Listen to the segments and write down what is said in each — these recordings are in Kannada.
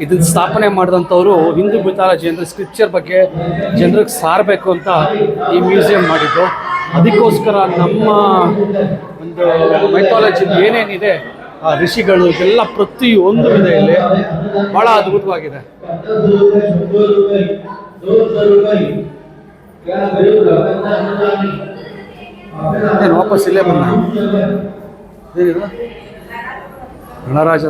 ಇದನ್ನು ಸ್ಥಾಪನೆ ಮಾಡಿದಂಥವರು ಹಿಂದೂ ಮಿಥಾಲಜಿ ಅಂದರೆ ಸ್ಕ್ರಿಪ್ಚರ್ ಬಗ್ಗೆ ಜನರಿಗೆ ಸಾರಬೇಕು ಅಂತ ಈ ಮ್ಯೂಸಿಯಂ ಮಾಡಿದ್ದು. ಅದಕ್ಕೋಸ್ಕರ ನಮ್ಮ ಒಂದು ಮೈಥಾಲಜಿ ಏನೇನಿದೆ ಆ ಋಷಿಗಳು ಎಲ್ಲ ಪ್ರತಿಯೊಂದು ಇದೆ ಇಲ್ಲಿ. ಭಾಳ ಅದ್ಭುತವಾಗಿದೆ. ಏನು ವಾಪಸ್ ಇಲ್ಲೇ ಬಂದ ಏನಿದು ಗಣರಾಜ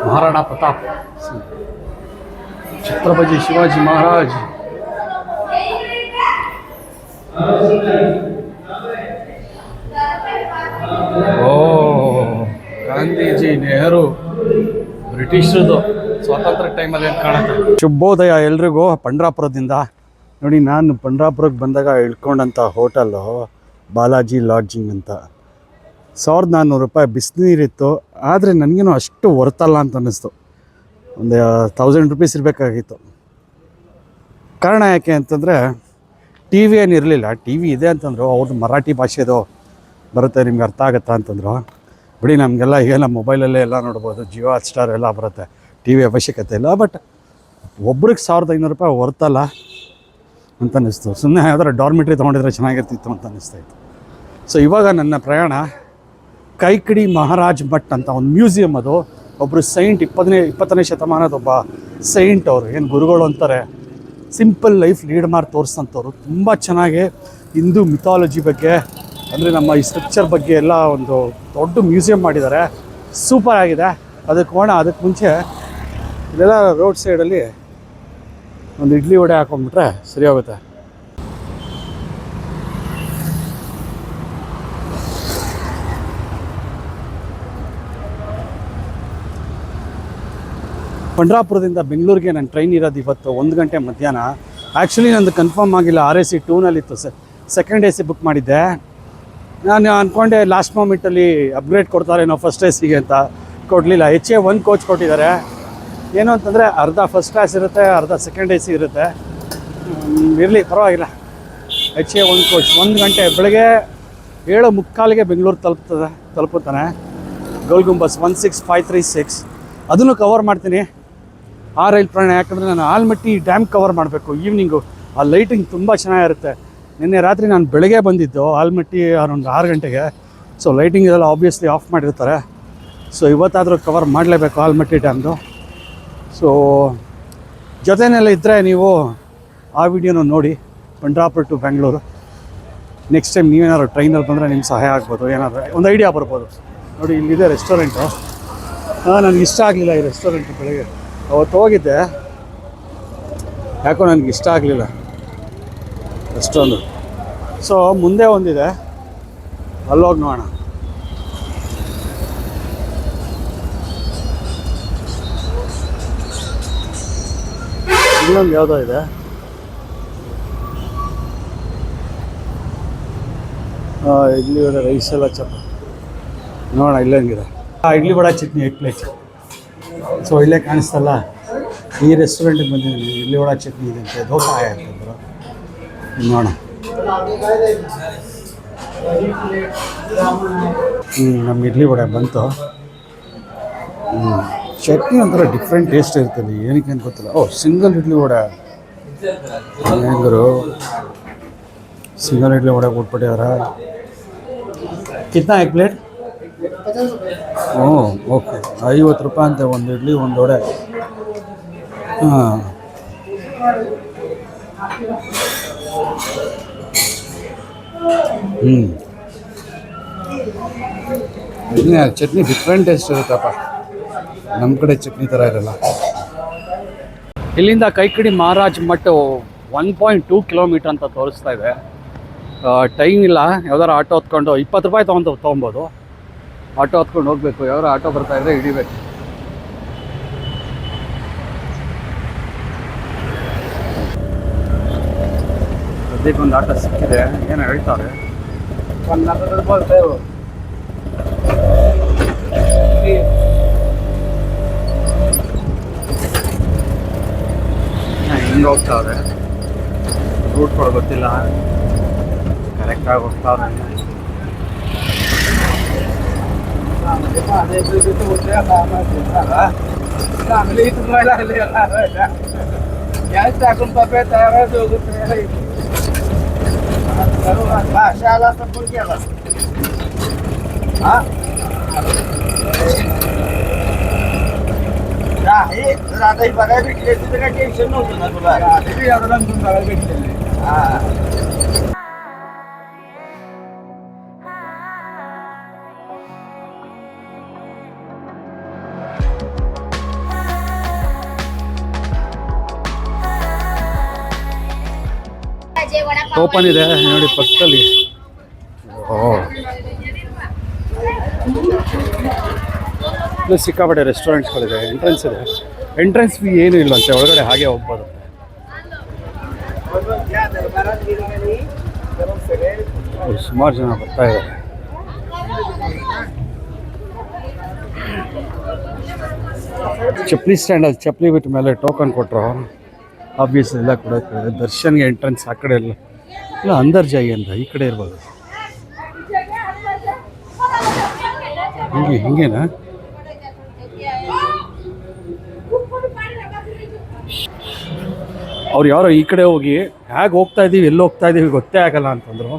ಮಹಾರಾಣಾ ಪ್ರತಾಪ್, ಛತ್ರಪತಿ ಶಿವಾಜಿ ಮಹಾರಾಜ್. ಓ ಗಾಂಧೀಜಿ, ನೆಹರು, ಬ್ರಿಟಿಷರದು ಸ್ವಾತಂತ್ರ್ಯ ಟೈಮಲ್ಲಿ ಏನು ಕಾಣುತ್ತೆ. ಶುಭೋದಯ ಎಲ್ರಿಗೂ. ಪಂಡ್ರಾಪುರದಿಂದ ನೋಡಿ, ನಾನು ಪಂಡ್ರಾಪುರಕ್ಕೆ ಬಂದಾಗ ಇಳ್ಕೊಂಡಂಥ ಹೋಟೆಲ್ಲು ಬಾಲಾಜಿ ಲಾಡ್ಜಿಂಗ್ ಅಂತ. 1400 ರೂಪಾಯಿ ಬಿಸಿನೀರಿತ್ತು. ಆದರೆ ನನಗೇನು ಅಷ್ಟು ಹೊರ್ತಲ್ಲ ಅಂತ ಅನ್ನಿಸ್ತು. ಒಂದು 1000 ರೂಪೀಸ್ ಇರಬೇಕಾಗಿತ್ತು. ಕಾರಣ ಯಾಕೆ ಅಂತಂದರೆ ಟಿ ವಿ ಏನಿರಲಿಲ್ಲ. ಟಿ ವಿ ಇದೆ ಅಂತಂದರು. ಅವ್ರದ್ದು ಮರಾಠಿ ಭಾಷೆದು ಬರುತ್ತೆ, ನಿಮ್ಗೆ ಅರ್ಥ ಆಗುತ್ತಾ ಅಂತಂದರು. ಬಿಡಿ, ನಮಗೆಲ್ಲ ಈಗೆಲ್ಲ ಮೊಬೈಲಲ್ಲೇ ಎಲ್ಲ ನೋಡ್ಬೋದು, ಜಿಯೋ ಹಾಟ್ಸ್ಟಾರ್ ಎಲ್ಲ ಬರುತ್ತೆ, ಟಿ ವಿ ಅವಶ್ಯಕತೆ ಇಲ್ಲ. ಬಟ್ ಒಬ್ರಿಗೆ 1500 ರೂಪಾಯಿ ಹೊರ್ತಲ್ಲ ಅಂತ ಅನ್ನಿಸ್ತು. ಸುಮ್ಮನೆ ಯಾವ್ದಾರು ಡಾರ್ಮಿಟ್ರಿ ತೊಗೊಂಡಿದ್ರೆ ಚೆನ್ನಾಗಿರ್ತಿತ್ತು ಅಂತ ಅನ್ನಿಸ್ತಾಯಿತ್ತು. ಸೊ ಇವಾಗ ನನ್ನ ಪ್ರಯಾಣ ಕೈಕಡಿ ಮಹಾರಾಜ್ ಭಟ್ ಅಂತ ಒಂದು ಮ್ಯೂಸಿಯಂ. ಅದು ಒಬ್ಬರು ಸೈಂಟ್, 20ನೇ ಶತಮಾನದ ಒಬ್ಬ ಸೈಂಟ್. ಅವರು ಏನು ಗುರುಗಳು ಅಂತಾರೆ, ಸಿಂಪಲ್ ಲೈಫ್ ಲೀಡ್ ಮಾಡಿ ತೋರಿಸಂಥವ್ರು. ತುಂಬ ಚೆನ್ನಾಗಿ ಹಿಂದೂ ಮಿಥಾಲಜಿ ಬಗ್ಗೆ, ಅಂದರೆ ನಮ್ಮ ಈ ಸ್ಕ್ರಿಪ್ಚರ್ ಬಗ್ಗೆ ಎಲ್ಲ ಒಂದು ದೊಡ್ಡ ಮ್ಯೂಸಿಯಂ ಮಾಡಿದ್ದಾರೆ. ಸೂಪರ್ ಆಗಿದೆ. ಅದಕ್ಕೆ ಮುಂಚೆ ಇದೆಲ್ಲ ರೋಡ್ ಸೈಡಲ್ಲಿ ಒಂದು ಇಡ್ಲಿ ವಡೆ ಹಾಕೊಂಡ್ಬಿಟ್ರೆ ಸರಿ ಹೋಗುತ್ತೆ. ಪಂಡ್ರಾಪುರದಿಂದ ಬೆಂಗಳೂರಿಗೆ ನನ್ನ ಟ್ರೈನ್ ಇರೋದು ಇವತ್ತು 1 ಗಂಟೆ ಮಧ್ಯಾಹ್ನ. ಆ್ಯಕ್ಚುಲಿ ನಂದು ಕನ್ಫರ್ಮ್ ಆಗಿಲ್ಲ, RAC 2ನಲ್ಲಿತ್ತು ಸರ್. ಸೆಕೆಂಡ್ AC ಬುಕ್ ಮಾಡಿದ್ದೆ. ನಾನು ಅಂದ್ಕೊಂಡೆ ಲಾಸ್ಟ್ ಮೂಮೆಂಟಲ್ಲಿ ಅಪ್ಗ್ರೇಡ್ ಕೊಡ್ತಾರೇನೋ ಫಸ್ಟ್ ACಗೆ ಅಂತ. ಕೊಡಲಿಲ್ಲ. HA1 ಕೋಚ್ ಕೊಟ್ಟಿದ್ದಾರೆ. ಏನು ಅಂತಂದರೆ ಅರ್ಧ ಫಸ್ಟ್ ಕ್ಲಾಸ್ ಇರುತ್ತೆ, ಅರ್ಧ ಸೆಕೆಂಡ್ AC ಇರುತ್ತೆ. ಇರಲಿ, ಪರವಾಗಿಲ್ಲ. HA1 ಕೋಚ್ 1 ಗಂಟೆ ಬೆಳಗ್ಗೆ 7:45ಗೆ ಬೆಂಗಳೂರು ತಲುಪುತ್ತಾನೆ. ಗೋಲ್ ಗುಂಬಸ್ 16536 ಅದನ್ನು ಕವರ್ ಮಾಡ್ತೀನಿ. ಆ ರೈಲ್ ಪ್ರಯಾಣ. ಯಾಕಂದರೆ ನಾನು ಆಲ್ಮಟ್ಟಿ ಡ್ಯಾಮ್ ಕವರ್ ಮಾಡಬೇಕು ಈವ್ನಿಂಗು. ಆ ಲೈಟಿಂಗ್ ತುಂಬ ಚೆನ್ನಾಗಿರುತ್ತೆ. ನಿನ್ನೆ ರಾತ್ರಿ ನಾನು ಬೆಳಗ್ಗೆ ಬಂದಿದ್ದು ಆಲ್ಮಟ್ಟಿ ಅರೌಂಡ್ 6 ಗಂಟೆಗೆ. ಸೊ ಲೈಟಿಂಗ್ ಇದೆಲ್ಲ ಆಬ್ವಿಯಸ್ಲಿ ಆಫ್ ಮಾಡಿರ್ತಾರೆ. ಸೊ ಇವತ್ತಾದರೂ ಕವರ್ ಮಾಡಲೇಬೇಕು ಆಲ್ಮಟ್ಟಿ ಡ್ಯಾಮ್ದು. ಸೊ ಜೊತೆಯಲ್ಲೇ ಇದ್ದರೆ ನೀವು ಆ ವಿಡಿಯೋನ ನೋಡಿ. Pandharpur to Bengaluru. Next time ನೀವೇನಾದ್ರು ಟ್ರೈನಲ್ಲಿ ಬಂದರೆ ನಿಮ್ಗೆ ಸಹಾಯ ಆಗ್ಬೋದು, ಏನಾದರೂ ಒಂದು ಐಡಿಯಾ ಬರ್ಬೋದು. ನೋಡಿ, ಇಲ್ಲಿದೆ ರೆಸ್ಟೋರೆಂಟು. ನನಗೆ ಇಷ್ಟ ಆಗಲಿಲ್ಲ ಈ ರೆಸ್ಟೋರೆಂಟು. ಬೆಳಗ್ಗೆ ಅವತ್ತು ಹೋಗಿದ್ದೆ, ಯಾಕೋ ನನಗೆ ಇಷ್ಟ ಆಗಲಿಲ್ಲ ಅಷ್ಟೊಂದು. ಸೊ ಮುಂದೆ ಒಂದಿದೆ, ಅಲ್ಲೋಗಿ ನೋಡೋಣ. ಇನ್ನೊಂದು ಯಾವುದೋ ಇದೆ. ಇಡ್ಲಿ ವಡೆ, ರೈಸ್ ಎಲ್ಲ ನೋಡೋಣ ಇಲ್ಲೇ ಹೆಂಗಿದೆ. ಇಡ್ಲಿ ವಡೆ ಚಟ್ನಿ 8 ಪ್ಲೇಟ್. ಸೊ ಇಲ್ಲೇ ಕಾಣಿಸ್ತಲ್ಲ, ಈ ರೆಸ್ಟೋರೆಂಟಿಗೆ ಬಂದಿದ್ದೀನಿ. ಇಡ್ಲಿ ವಡೆ ಚಟ್ನಿ ಇದೆ ಅಂತೆ, ದೋಸೆ ಅಂತಂದರು. ನೋಡೋಣ. ನಮ್ಮ ಇಡ್ಲಿ ವಡೆ ಬಂತು. ಚಟ್ನಿ ಒಂಥರ ಡಿಫ್ರೆಂಟ್ ಟೇಸ್ಟ್ ಇರ್ತದೆ, ಏನಕ್ಕೆ ಅಂತ ಗೊತ್ತಿಲ್ಲ. ಸಿಂಗಲ್ ಇಡ್ಲಿ ವಡೆ ಹೆಂಗರು, ಸಿಂಗಲ್ ಇಡ್ಲಿ ವಡೆ ಕೊಟ್ಬಿಟ್ಟಿದಾರ. ಕಿತ್ನಾ 1 ಪ್ಲೇಟ್? ಓಕೆ, 50 ರೂಪಾಯಿ ಅಂತೆ ಒಂದು ಇಡ್ಲಿ, ಒಂದು ವಡೆ. ಹಾಂ, ಚಟ್ನಿ ಡಿಫ್ರೆಂಟ್ ಟೇಸ್ಟ್ ಇರುತ್ತಪ್ಪ, ನಮ್ಮ ಕಡೆ ಚಟ್ನಿ ಥರ ಇರಲ್ಲ. ಇಲ್ಲಿಂದ ಕೈಕಡಿ ಮಹಾರಾಜ್ ಮಠ 1.2 ಕಿಲೋಮೀಟರ್ ಅಂತ ತೋರಿಸ್ತಾ ಇದೆ. ಟೈಮ್ ಇಲ್ಲ. ಯಾವ್ದಾರು ಆಟೋ ಹೊತ್ಕೊಂಡು 20 ರೂಪಾಯಿ ತೊಗೊಬೋದು. ಆಟೋ ಹೊತ್ಕೊಂಡು ಹೋಗಬೇಕು. ಯಾವ್ದಾರು ಆಟೋ ಬರ್ತಾಯಿದ್ರೆ ಹಿಡಿಬೇಕು. ಸದ್ಯಕ್ಕೊಂದು ಆಟೋ ಸಿಕ್ಕಿದೆ. ಏನು ಹೇಳ್ತಾರೆ, 140 ರೂಪಾಯಿ. ಹಿಂಗೆ ಹೋಗ್ತಾವ್ರೆ, ರೂಟ್ ಕೂಡ ಗೊತ್ತಿಲ್ಲ, ಕರೆಕ್ಟಾಗಿ ಹೋಗ್ತಾವ್ರೆ. गॅस टाकून पप्या तयार भाषा आला तर पण केला हा राधाही बघायला भेटले तिथं काय टेन्शन नव्हतं ना तुला रात्री यादला बघायला भेटलेले हा ಓಪನ್ ಇದೆ ನೋಡಿ ಪಕ್ಕದಲ್ಲಿ ಇಲ್ಲಿ ಸಿಕ್ಕಾಪಟ್ಟೆ ರೆಸ್ಟೋರೆಂಟ್ಸ್ಗಳಿದೆ ಎಂಟ್ರೆನ್ಸ್ ಇದೆ ಎಂಟ್ರೆನ್ಸ್ ಫೀ ಏನೂ ಇಲ್ವಂತೆ ಒಳಗಡೆ ಹಾಗೆ ಹೋಗ್ಬೋದು ಸುಮಾರು ಜನ ಬರ್ತಾ ಇದ್ದಾರೆ ಚಪ್ಪಲಿ ಸ್ಟ್ಯಾಂಡಲ್ಲಿ ಚಪ್ಪಲಿ ಬಿಟ್ಟ ಮೇಲೆ ಟೋಕನ್ ಕೊಟ್ಟರು ಆಬ್ವಿಯಸ್ ಎಲ್ಲ ಕೊಡೋಕೆ ದರ್ಶನ್ಗೆ ಎಂಟ್ರೆನ್ಸ್ ಆ ಕಡೆ ಎಲ್ಲ ಇಲ್ಲ ಅಂದರ್ ಜಾಯಿ ಅಂತ ಈ ಕಡೆ ಇರ್ಬೋದು ಹಿಂಗೇನಾ ಅವ್ರು ಯಾರೋ ಈ ಕಡೆ ಹೋಗಿ ಹೇಗೆ ಹೋಗ್ತಾ ಇದ್ದೀವಿ ಎಲ್ಲಿ ಹೋಗ್ತಾ ಇದ್ದೀವಿ ಗೊತ್ತೇ ಆಗಲ್ಲ ಅಂತಂದರು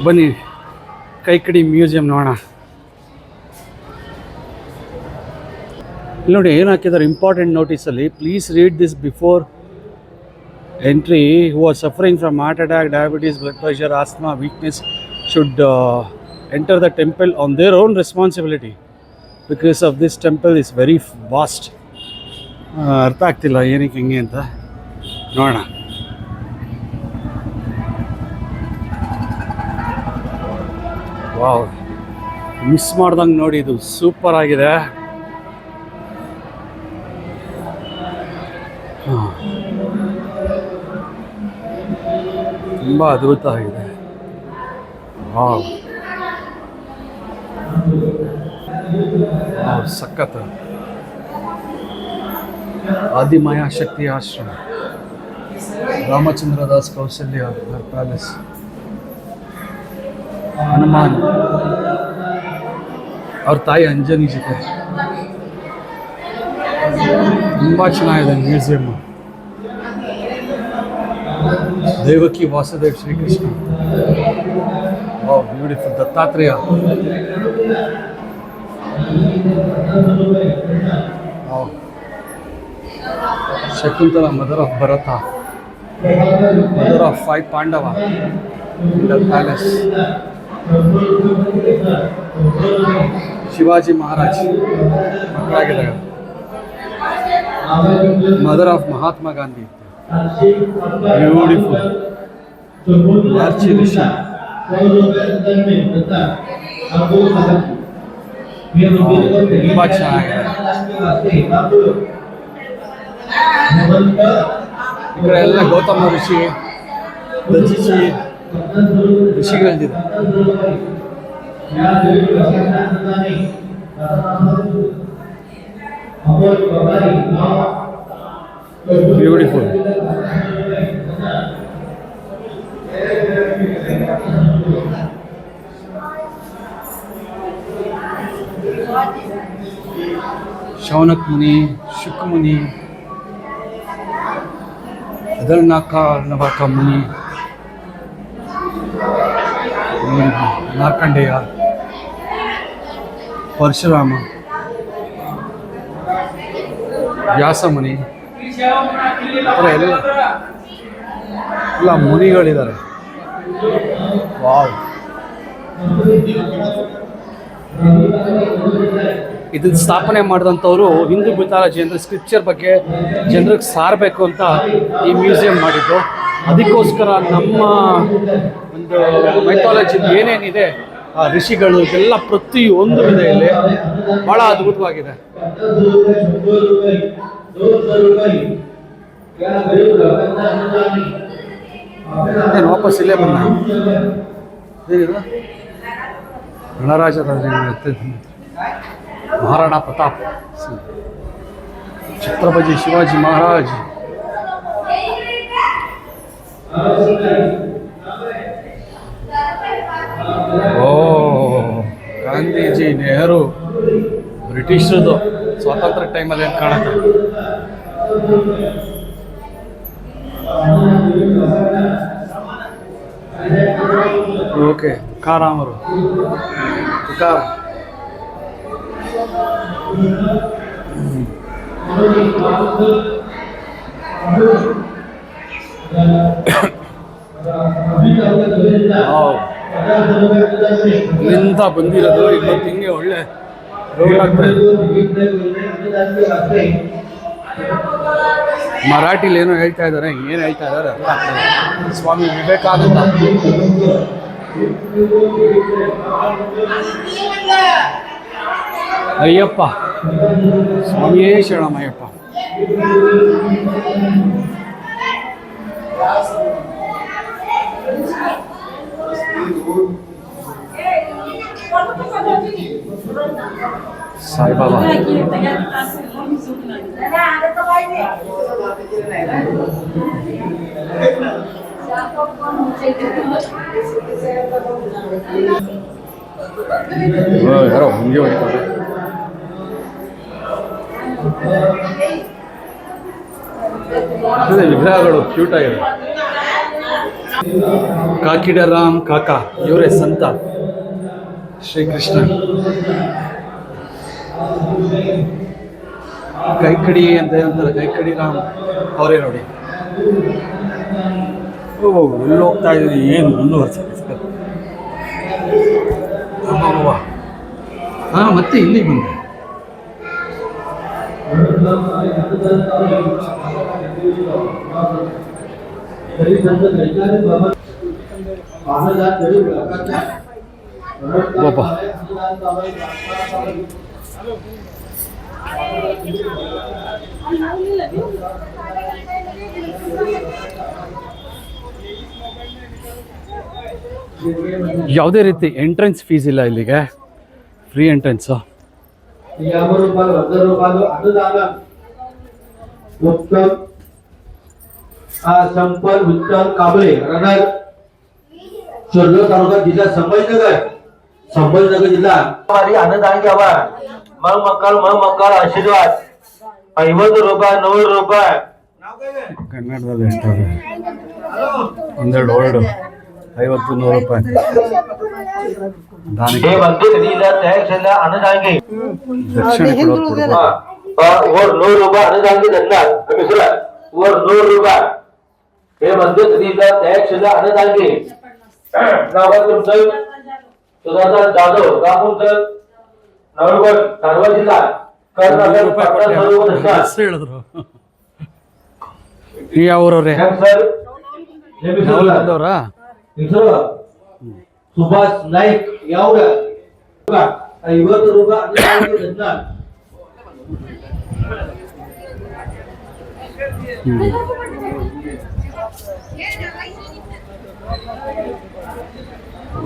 ಬನ್ನಿ ಕೈಕಡಿ ಮ್ಯೂಸಿಯಂ ನೋಡೋಣ ಇಲ್ಲಿ ನೋಡಿ ಏನು ಹಾಕಿದ್ದಾರೆ ಇಂಪಾರ್ಟೆಂಟ್ ನೋಟಿಸಲ್ಲಿ please read this before entry who are suffering from heart attack diabetes blood pressure asthma weakness should enter the temple on their own responsibility because of this temple is very vast ಅರ್ಥ ಆಗ್ತಿಲ್ಲ ಏನಕ್ಕೆ ಹಿಂಗೆ ಅಂತ ನೋಡೋಣ ವಾವ್ ಮಿಸ್ ಮಾಡ್ದಂಗೆ ನೋಡಿ ಇದು ಸೂಪರ್ ಆಗಿದೆ ತುಂಬ ಅದ್ಭುತ ಆಗಿದೆ ವಾವ್ ಸಖತ್ ಆದಿಮಾಯಾ ಶಕ್ತಿ ಆಶ್ರಮ ರಾಮಚಂದ್ರ ದಾಸ್ ಕೌಶಲ್ಯ ಪ್ಯಾಲೇಸ್ ಹನುಮಾನ್ ಅವ್ರ ತಾಯಿ ಅಂಜನಿ ಜೊತೆ ತುಂಬ ಚೆನ್ನಾಗಿದೆ museum Devaki Vasudev Shrikrishna wow beautiful Dattatreya Shakuntala mother of Bharata mother of 5 Pandava palace Shivaji Maharaj ಮಕ್ಕಳಾಗಿದ್ದಾಗ mother of Mahatma Gandhi beautiful ಮಾರ್ಚಿ ಋಷಿ ತುಂಬ ಚೆನ್ನಾಗಿದೆ ಈ ಕಡೆ ಎಲ್ಲ ಗೌತಮ ಋಷಿ ದಜಿಸಿ ಋಷಿಗಳಿದೆ ಬ್ಯೂಟಿಫುಲ್ ಶೌನಕ್ ಮುನಿ ಶುಕ್ ಮುನಿ ನವಕ ಮುನಿ ಮಾರ್ಕಂಡೇಯ ಪರಶುರಾಮ ವ್ಯಾಸ ಮುನಿ ಎಲ್ಲ ಮುನಿಗಳಿದ್ದಾರೆ ವಾವ್ ಇದನ್ನ ಸ್ಥಾಪನೆ ಮಾಡಿದಂಥವ್ರು ಹಿಂದೂ ಮಿಥಾಲಜಿ ಅಂದರೆ ಸ್ಕ್ರಿಪ್ಚರ್ ಬಗ್ಗೆ ಜನರಿಗೆ ಸಾರಬೇಕು ಅಂತ ಈ ಮ್ಯೂಸಿಯಂ ಮಾಡಿದ್ದು. ಅದಕ್ಕೋಸ್ಕರ ನಮ್ಮ ಒಂದು ಮೈಥಾಲಜಿ ಏನೇನಿದೆ ಆ ಋಷಿಗಳು ಎಲ್ಲ ಪ್ರತಿಯೊಂದು ಇದೆ ಇಲ್ಲಿ, ಭಾಳ ಅದ್ಭುತವಾಗಿದೆ. ಏನು ವಾಪಸ್ ಇಲ್ಲೇ ಬಂದ ಏನಿದೆ ಗಣರಾಜ ಮಹಾರಾಣಾ ಪ್ರತಾಪ್, ಛತ್ರಪತಿ ಶಿವಾಜಿ ಮಹಾರಾಜ್, ಓ ಗಾಂಧೀಜಿ, ನೆಹರು, ಬ್ರಿಟಿಷರದು ಸ್ವಾತಂತ್ರ್ಯ ಟೈಮಲ್ಲಿ ಏನು ಕಾಣುತ್ತೆ. ಓಕೆ ತುಕಾರಾಮರು ತುಕಾರ ಇಲ್ಲಿಂದ ಬಂದಿರೋದು ಇವತ್ತು ಹಿಂಗೆ ಒಳ್ಳೆ ರೋಡ್ ಆಗ್ತಾ ಇದೆ. ಮರಾಠಿಲಿ ಏನೋ ಹೇಳ್ತಾ ಇದ್ದಾರೆ, ಏನು ಹೇಳ್ತಾ ಇದ್ದಾರೆ ಅರ್ಥ ಆಗ್ತದೆ. ಸ್ವಾಮಿ ವಿವೇಕಾನಂದ ಅಯ್ಯಪ್ಪ ಸ್ವಾಮಿಯೇ ಶರಣಮಯ್ಯಪ್ಪ. ಸಾಯಿಬಾಬಾ ಯಾರೋ ಹಂಗೆ ಹೊಡಿತಾರೆ. ವಿಗ್ರಹಗಳು ಕ್ಯೂಟ್ ಆಗಿದೆ. ಕಾಕಿಡರಾಮ್ ಕಾಕ ಇವರೇ ಸಂತ ಶ್ರೀಕೃಷ್ಣ. ಕೈಕಡಿ ಅಂತ ಹೇಳ್ತಾರೆ, ಕೈಕಡಿ ರಾಮ್ ಅವರೇ ನೋಡಿ. ಓ ಎಲ್ಲಿ ಹೋಗ್ತಾ ಇದ್ದೀನಿ, ಏನು ಮುಂದುವರ್ಸ. ಹಾಂ ಮತ್ತೆ ಇಲ್ಲಿಗೆ ಬಂದೆ. ಬಾಬಾ ಯಾವುದೇ ರೀತಿ ಎಂಟ್ರೆನ್ಸ್ ಫೀಸ್ ಇಲ್ಲ ಇಲ್ಲಿಗೆ, ಫ್ರೀ ಎಂಟ್ರೆನ್ಸು. संपल विठ्ठल कांबळे राहणार शिरपूर तालुका जिल्हा संभाजीनगर जिल्हा आनंद घ्यावा. मग मक्काल आशीर्वाद 50 ರೂಪಾಯಿ 100 ರೂಪಾಯಿ ಕನ್ನಡದಲ್ಲಿ ಎಷ್ಟಾದ್ರೆ ಒಂದೆರಡು ವರ್ಡು 50-100 ರೂಪಾಯಿ हे बंधू दिला त्याला आनंदांगे दक्षिण ಕೊಡೋದು. वर 100 ರೂಪಾಯಿ आनंदांगे धंदा मिश्रा वर 100 ರೂಪಾಯಿ हे बंधू दिला त्याला आनंदांगे नाव तुमचं सुधाकर जाधव गावचं नवलगड धारवाड जिल्हा कर्नाटक पाटण बरोबर ಹೆಸರು ಹೇಳಿದ್ರು. ಈ ಯಾವ್ರವ್ರೆ सर ನವಲಗುಂದವ್ರಾ? सुभाष नाईक यावड 50 ರೂಪಾಯಿ धंदा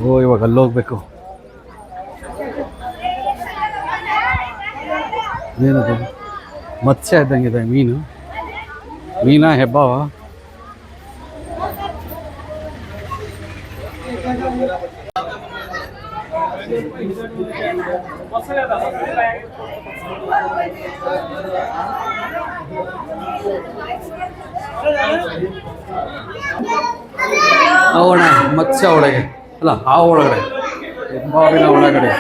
ಓ ಇವಾಗ ಅಲ್ಲಿ ಹೋಗ್ಬೇಕು. ಏನದು ಮತ್ಸ್ಯ ಇದ್ದಂಗಿದೆ. ಮೀನಾ ಹೆಬ್ಬಾವ? ಅವಣ ಮತ್ಸ್ಯ ಒಳಗೆ ಅಲ್ಲ, ಆ ಒಳಗಡೆ ಹೆಬ್ಬಾವಿನ ಒಳಗಡೆ.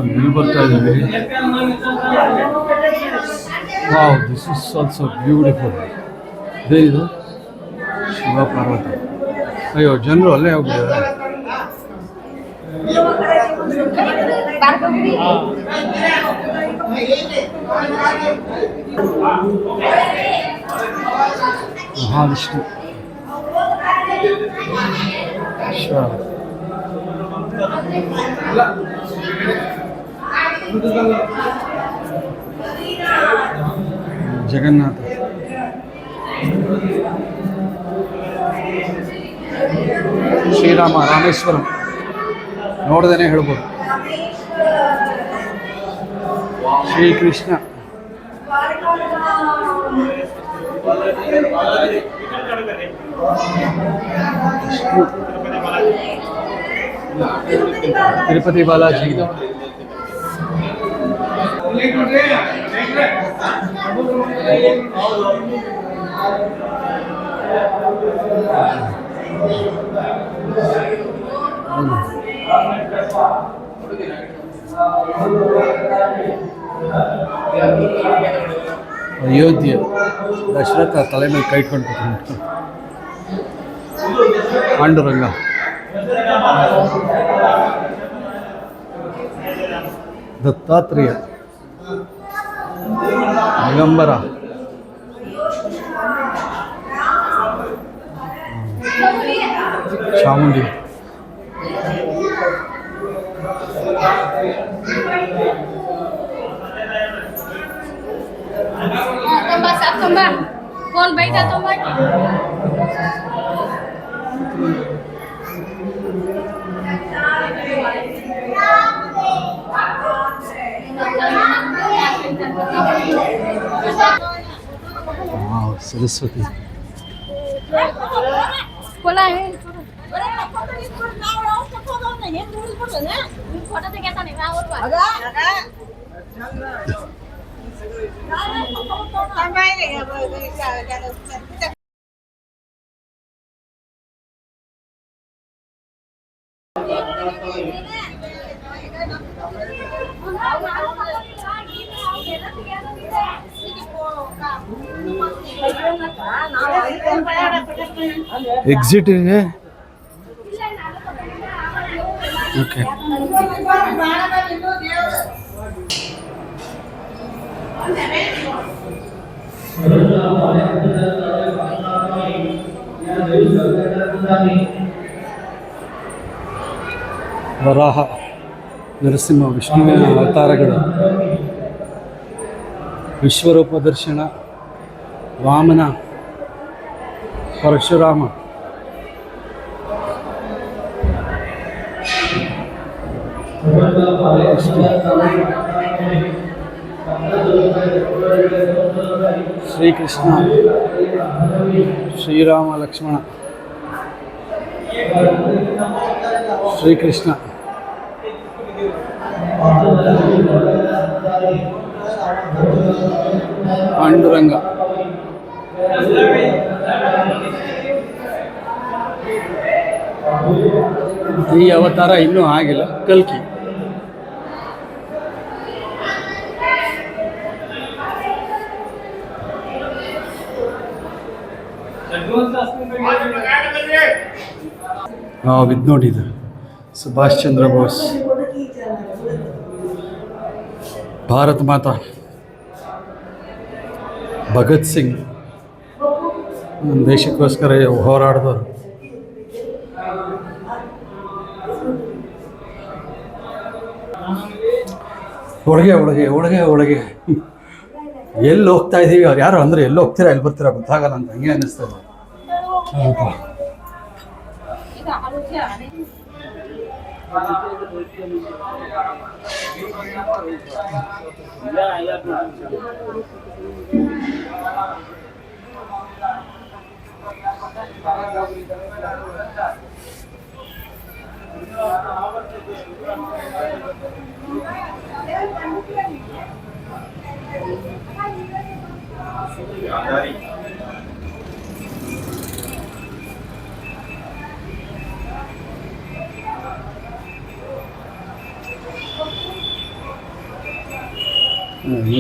ಇಲ್ಲಿ ಬರ್ತಾ ಇದ್ದೀವಿ. Wow, this is also beautiful. ಇದೇನಿದು? ಶಿವ ಪಾರ್ವತಿ. ಅಯ್ಯೋ, ಜನರು ಅಲ್ಲೇ ಹೋಗ್ಬಿಟ್ಟಿದ್ದಾರೆ. ಮಹಾವಿಷ್ಣು ಜಗನ್ನಾಥ. ಶ್ರೀರಾಮ ರಾಮೇಶ್ವರಂ ನೋಡ್ದೇನೆ ಹೇಳ್ಬೋದು. ಶ್ರೀಕೃಷ್ಣ ತಿರುಪತಿ ಬಾಲಾಜಿ ಇದೆ. ಅಯೋಧ್ಯೆ ದಶರಥ ತಲೆ ಮೇಲೆ ಕೈ ಇಟ್ಕೊಂಡು ಕೂತ್ಕೊಂಡು ಪಾಂಡುರಂಗ. ದತ್ತಾತ್ರೇಯ, ದಿಗಂಬರ, ಚಾಮುಂಡಿ, कौन बैठा तुम्हारा सरस्वती बोला है एग्जिट है ओके ವರಾಹ ನರಸಿಂಹ ವಿಷ್ಣುವಿನ ಅವತಾರಗಳು, ವಿಶ್ವರೂಪ ದರ್ಶನ, ವಾಮನ, ಪರಶುರಾಮ, ಶ್ರೀಕೃಷ್ಣ, ಶ್ರೀರಾಮ ಲಕ್ಷ್ಮಣ, ಶ್ರೀಕೃಷ್ಣ, ಪಾಂಡುರಂಗ, ಈ ಅವತಾರ ಇನ್ನೂ ಆಗಿಲ್ಲ, ಕಲ್ಕಿ. ಇದು ನೋಡಿದ್ದು ಸುಭಾಷ್ ಚಂದ್ರ ಬೋಸ್, ಭಾರತ್ ಮಾತಾ, ಭಗತ್ ಸಿಂಗ್ ನಮ್ಮ ದೇಶಕ್ಕೋಸ್ಕರ ಹೋರಾಡಿದವರು. ಒಳಗೆ ಒಳಗೆ ಒಳಗೆ ಒಳಗೆ ಎಲ್ಲಿ ಹೋಗ್ತಾ ಇದ್ದೀವಿ, ಅವ್ರು ಯಾರು ಅಂದರೆ ಎಲ್ಲಿ ಹೋಗ್ತೀರಾ ಎಲ್ಲಿ ಬರ್ತೀರಾ ಗೊತ್ತಾಗಲ್ಲ ಅಂತ ಹಂಗೆ ಅನ್ನಿಸ್ತದೆ.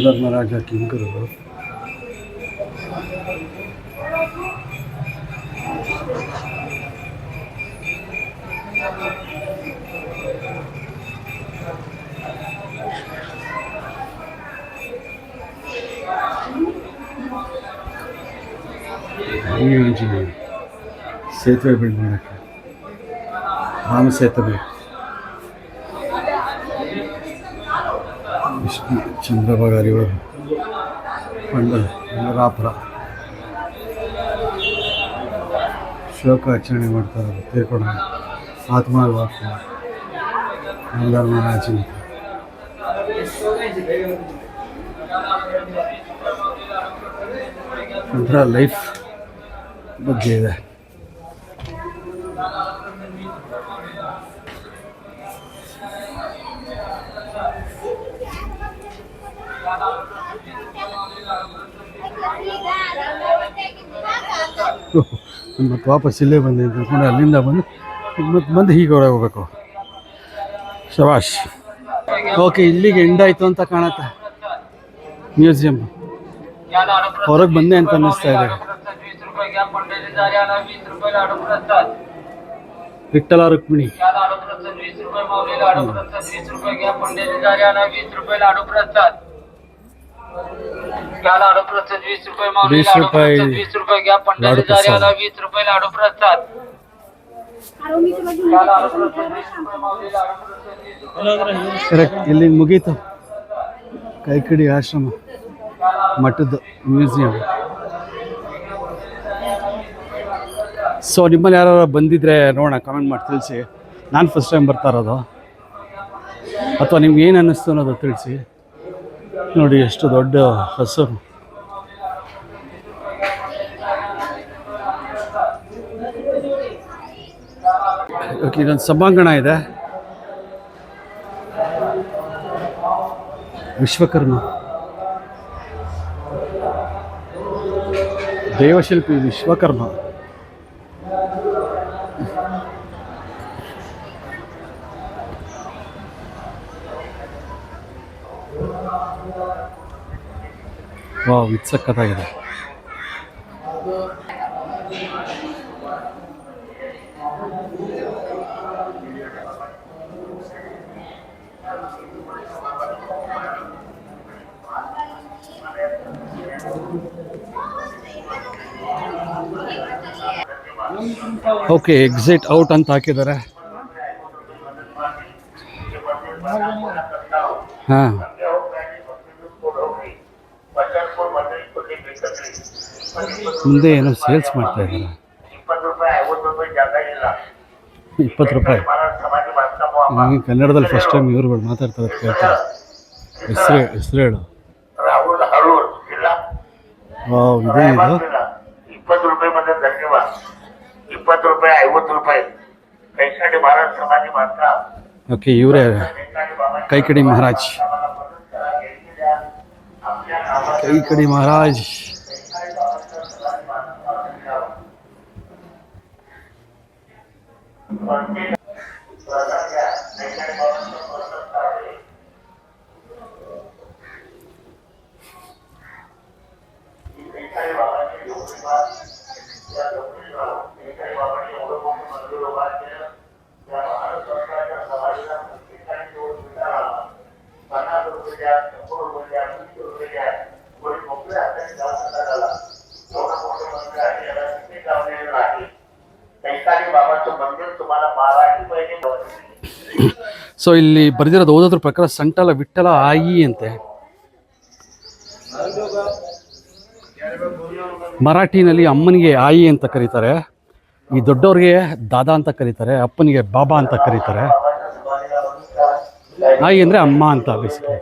ಧರ್ಮರಾಜ ಕಿಂಕರು ಆಂಜನೇಯ ಸೇತುವೆ ಬಿಲ್ಡ್ ಮಾಡೋಕ್ಕೆ, ರಾಮ ಸೇತುವೆ, ವಿಷ್ಣು ಚಂದ್ರಭಾಗ ರಿವರ್, ಪಂಡಲ್ ನರಾಪುರ, ಶೋಕಾಚರಣೆ ಮಾಡ್ತಾರೆ ತೀರ್ಕೊಂಡ ಆತ್ಮವಾಕ್ಯ ಮಹಾರಾಜಿ ಒಂಥರ ಲೈಫ್ ಬಗ್ಗೆ ಇದೆ. ಮತ್ತು ವಾಪಸ್ ಇಲ್ಲೇ ಬಂದೆ ಅಂದ್ಕೊಂಡು ಅಲ್ಲಿಂದ ಬಂದು ಮತ್ತೆ ಹೀಗೆ ಹೊರಗೆ ಹೋಗ್ಬೇಕು. ಶಬಾಷ್. ಓಕೆ, ಇಲ್ಲಿಗೆ ಎಂಡ್ ಆಯಿತು ಅಂತ ಕಾಣುತ್ತೆ ಮ್ಯೂಸಿಯಂ. ಹೊರಗೆ ಬಂದೆ ಅಂತ ಅನ್ನಿಸ್ತಾ ಇದೆ. ವಿಠ್ಠಲ ರುಕ್ಮಿಣಿ ಕರೆಕ್ಟ್. ಇಲ್ಲಿ ಮುಗೀತು ಕೈಕಡಿ ಆಶ್ರಮ ಮಠದ ಮ್ಯೂಸಿಯಂ. ಸೊ ನಿಮ್ಮಲ್ಲಿ ಯಾರು ಬಂದಿದ್ರೆ ನೋಡೋಣ, ಕಮೆಂಟ್ ಮಾಡಿ ತಿಳಿಸಿ. ನಾನು ಫಸ್ಟ್ ಟೈಮ್ ಬರ್ತಾ ಇರೋದು, ಅಥವಾ ನಿಮ್ಗೆ ಏನು ಅನ್ನಿಸ್ತು ಅನ್ನೋದು ತಿಳಿಸಿ. ನೋಡಿ ಎಷ್ಟು ದೊಡ್ಡ ಹಸು. ಓಕೆ, ಇದೊಂದು ಸಭಾಂಗಣ ಇದೆ. ವಿಶ್ವಕರ್ಮ ದೇವಶಿಲ್ಪಿ ವಿಶ್ವಕರ್ಮ. ವಾವ್, ಇದು ಸಖತ್ತಾಗಿದೆ. ಓಕೆ, ಎಕ್ಸಿಟ್ ಔಟ್ ಅಂತ ಹಾಕಿದ್ದಾರೆ. ಹಾಂ, ಮುಂದೆ ಏನೋ ಸೇಲ್ಸ್ ಮಾಡ್ತಾ ಇದ್ದಾರೆ. 20 ರೂಪಾಯಿ. ನನಗೆ ಕನ್ನಡದಲ್ಲಿ ಫಸ್ಟ್ ಟೈಮ್ ಇವ್ರುಗಳು ಮಾತಾಡ್ತಾರೆ ಕೇಳ್ತಾರೆ. ಹೆಸರು ಹೇಳು. ವಾವ್, ಇದೇನಿದು? 20 ರೂಪಾಯಿ ಬಂದ ಧನ್ಯವಾದ. 20 ರೂಪಾಯಿ 50 ರೂಪಾಯಿ ಕೈಕಾಡಿ ಮಹಾರಾಜ್ ಸಮಾಧಿ ಮಾತ್ರ. ಓಕೆ, ಇವರೇ ಕೈಕಡಿ ಮಹಾರಾಜ್. ಕೈಕಡಿ ಮಹಾರಾಜ್. ಸೊ ಇಲ್ಲಿ ಬರೆದಿರೋದು ಓದೋದ್ರ ಪ್ರಕಾರ ಸಂಟಲ ವಿಠ್ಠಲ ಆಯಿ ಅಂತೆ. ಮರಾಠಿನಲ್ಲಿ ಅಮ್ಮನಿಗೆ ಆಯಿ ಅಂತ ಕರೀತಾರೆ, ಈ ದೊಡ್ಡವ್ರಿಗೆ ದಾದಾ ಅಂತ ಕರೀತಾರೆ, ಅಪ್ಪನಿಗೆ ಬಾಬಾ ಅಂತ ಕರೀತಾರೆ. ಆಯಿ ಅಂದರೆ ಅಮ್ಮ ಅಂತ ಬೇಸಿಕಲಿ.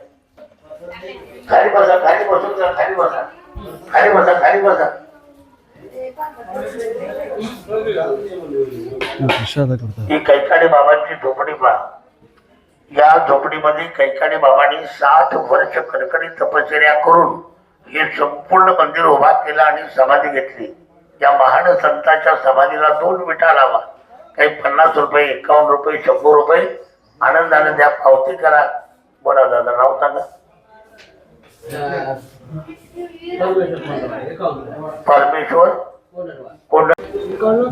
प्रसाद ही कैकाडे बाबांची झोपडी पहा. या झोपडीमध्ये कैकाडे बाबांनी 60 वर्ष कडकडीत तपश्चर्या करून हे संपूर्ण मंदिर उभा केलं आणि समाधी घेतली. या महान संतांच्या समाधीला 2 विटा लावा. काही 50 रुपये, 51 रुपये, 100 रुपये आनंदाने द्या, पावती करा. बोला दादा, नाव सांगा. परमेश्वर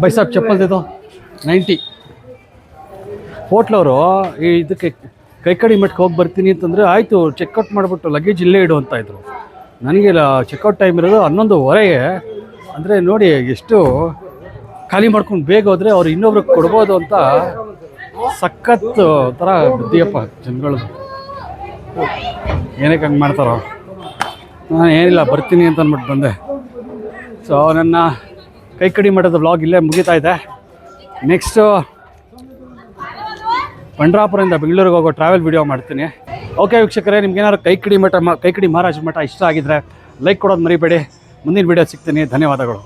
भाई साहब चप्पल दे दो 90. ಹೋಟ್ಲವರು ಇದಕ್ಕೆ ಕೈಕಡಿ ಮಠಕ್ಕೆ ಹೋಗಿ ಬರ್ತೀನಿ ಅಂತಂದರೆ ಆಯಿತು ಚೆಕ್ಔಟ್ ಮಾಡಿಬಿಟ್ಟು ಲಗೇಜ್ ಇಲ್ಲೇ ಇಡು ಅಂತ ಇದ್ರು. ನನಗೆ ಚೆಕ್ಔಟ್ ಟೈಮ್ ಇರೋದು 11:15. ಅಂದರೆ ನೋಡಿ ಎಷ್ಟು ಖಾಲಿ ಮಾಡ್ಕೊಂಡು ಬೇಗ ಹೋದರೆ ಅವ್ರು ಇನ್ನೊಬ್ರಿಗೆ ಕೊಡ್ಬೋದು ಅಂತ ಸಖತ್ ಥರ ಬುದ್ಧಿಯಪ್ಪ ಜನಗಳದು. ಏನಕ್ಕೆ ಹಂಗೆ ಮಾಡ್ತಾರೋ. ನಾನು ಏನಿಲ್ಲ ಬರ್ತೀನಿ ಅಂತ ಅಂದ್ಬಿಟ್ಟು ಬಂದೆ. ಸೊ ನನ್ನ ಕೈಕಡಿ ಮಠದ ವ್ಲಾಗ್ ಇಲ್ಲೇ ಮುಗಿತಾ ಇದೆ. ನೆಕ್ಸ್ಟು ಪಂಡ್ರಾಪುರದಿಂದ ಬೆಂಗಳೂರಿಗೆ ಹೋಗೋ ಟ್ರಾವೆಲ್ ವಿಡಿಯೋ ಮಾಡ್ತೀನಿ. ಓಕೆ ವೀಕ್ಷಕರೇ, ನಿಮ್ಗೇನಾದ್ರು ಕೈಕಡಿ ಮಠ ಕೈಕಡಿ ಮಹಾರಾಜ ಮಠ ಇಷ್ಟ ಆಗಿದ್ರೆ ಲೈಕ್ ಕೊಡೋದು ಮರಿಬೇಡಿ. ಮುಂದಿನ ವಿಡಿಯೋ ಸಿಗ್ತೀನಿ. ಧನ್ಯವಾದಗಳು.